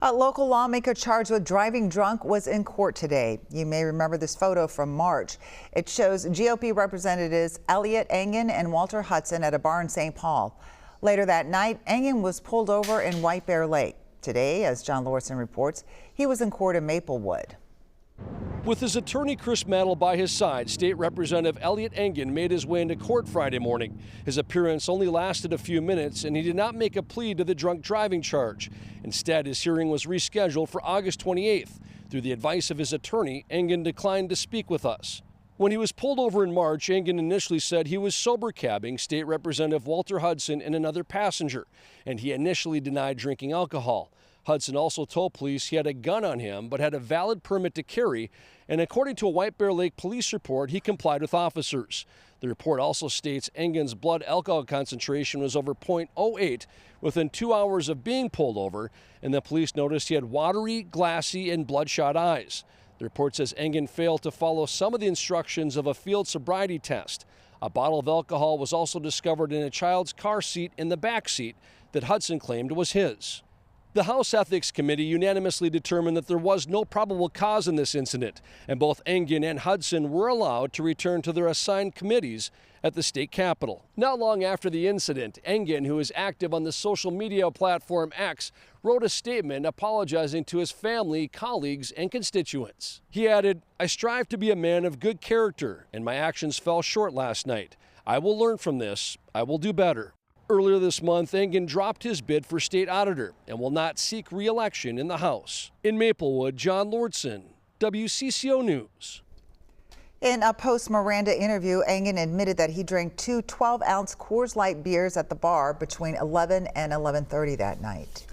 A local lawmaker charged with driving drunk was in court today. You may remember this photo from March. It shows GOP representatives Elliott Engen and Walter Hudson at a bar in St. Paul. Later that night, Engen was pulled over in White Bear Lake. Today, as John Lauritsen reports, he was in court in Maplewood. With his attorney Chris Mantle by his side, State Representative Elliott Engen made his way into court Friday morning. His appearance only lasted a few minutes, and he did not make a plea to the drunk driving charge. Instead, his hearing was rescheduled for August 28th. Through the advice of his attorney, Engen declined to speak with us. When he was pulled over in March, Engen initially said he was sober cabbing State Representative Walter Hudson and another passenger, and he initially denied drinking alcohol. Hudson also told police he had a gun on him but had a valid permit to carry, and according to a White Bear Lake police report, he complied with officers. The report also states Engen's blood alcohol concentration was over .08 within 2 hours of being pulled over, and the police noticed he had watery, glassy, and bloodshot eyes. The report says Engen failed to follow some of the instructions of a field sobriety test. A bottle of alcohol was also discovered in a child's car seat in the back seat that Hudson claimed was his. The House Ethics Committee unanimously determined that there was no probable cause in this incident, and both Engen and Hudson were allowed to return to their assigned committees at the state capitol. Not long after the incident, Engen, who is active on the social media platform X, wrote a statement apologizing to his family, colleagues, and constituents. He added, "I strive to be a man of good character, and my actions fell short last night. I will learn from this. I will do better." Earlier this month, Engen dropped his bid for state auditor and will not seek re-election in the House. In Maplewood, John Lauritsen, WCCO News. In a post-Miranda interview, Engen admitted that he drank two 12-ounce Coors Light beers at the bar between 11 and 11:30 that night.